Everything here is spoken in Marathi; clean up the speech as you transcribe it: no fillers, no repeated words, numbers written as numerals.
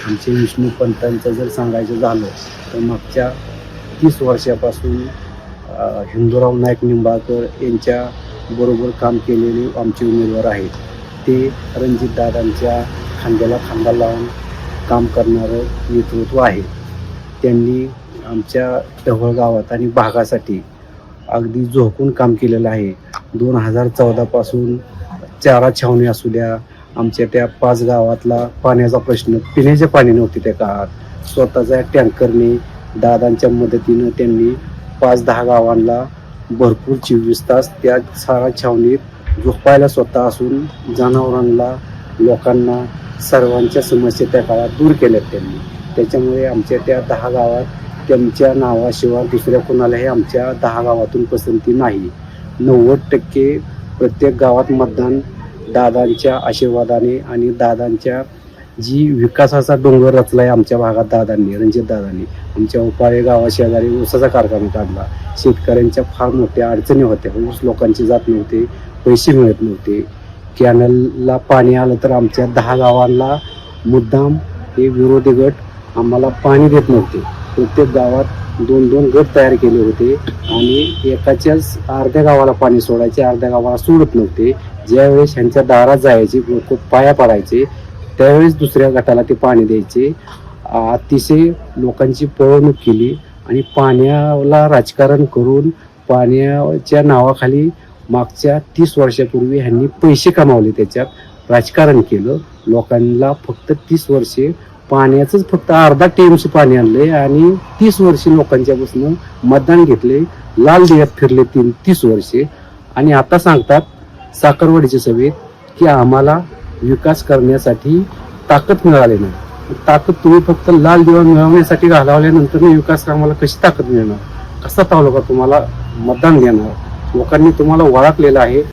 आमचे विष्णू पंतांचं जर सांगायचं झालं तर मागच्या 30 वर्षापासून हिंदूराव नाईक निंबाळकर यांच्या बरोबर काम केलेले आमचे उमेदवार आहेत. ते रणजितदादांच्या खांद्याला खांदा लावून काम करणारं नेतृत्व आहे. त्यांनी आमच्या ढवळ गावात आणि भागासाठी अगदी झोकून काम केलेलं आहे. 2014 पासून चारा छावणी असू द्या, आमच्या त्या 5 गावातला पाण्याचा प्रश्न, पिण्याचे पाणी नव्हते त्या काळात, स्वतःच्या टँकरने दादांच्या मदतीनं त्यांनी 5-10 गावांना भरपूर 24 तास त्या चारा छावणीत झोपायला स्वतः असून जनावरांना, लोकांना सर्वांच्या समस्या त्या काळात दूर केल्यात त्यांनी. त्याच्यामुळे आमच्या त्या 10 गावात त्यांच्या नावाशिवाय दुसऱ्या कोणालाही आमच्या 10 गावातून पसंती नाही. 90% प्रत्येक गावात मतदान दादांच्या आशीर्वादाने आणि दादांच्या जी विकासाचा डोंगर रचला आहे आमच्या भागात दादांनी, रणजितदादांनी. आमच्या उपाळे गावाशेजारी ऊसाचा कारखाना काढला. शेतकऱ्यांच्या फार मोठ्या अडचणी होत्या. ऊस लोकांची जात नव्हते, पैसे मिळत नव्हते. कॅनलला पाणी आलं तर आमच्या 10 गावांना मुद्दाम हे विरोधी गट आम्हाला पाणी देत नव्हते. प्रत्येक गावात 2-2 गट तयार केले होते आणि एकाच्याच अर्ध्या गावाला पाणी सोडायचे, अर्ध्या गावाला सोडत नव्हते. ज्यावेळेस ह्यांच्या दारात जायचे, लोक पाया पडायचे, त्यावेळेस दुसऱ्या गटाला ते पाणी द्यायचे. अतिशय लोकांची पळवणूक केली आणि पाण्याला राजकारण करून पाण्याच्या नावाखाली मागच्या 30 वर्षापूर्वी ह्यांनी पैसे कमावले, त्याच्यात राजकारण केलं. लोकांना फक्त 30 वर्षे पाण्याचंच फक्त अर्धा टीएमसी पाणी आणले आणि 30 वर्षे लोकांच्यापासून मतदान घेतले, लाल दिव्यात फिरले 30 वर्षे. आणि आता सांगतात साखरवाडीच्या सभेत की आम्हाला विकास करण्यासाठी ताकद मिळाली नाही. ताकद तुम्ही फक्त लाल दिवा मिळवण्यासाठी घालवल्यानंतर विकास कामाला कशी ताकद मिळणार? कसा तालुका तुम्हाला मतदान देणार? लोकांनी तुम्हाला ओळखलेलं आहे.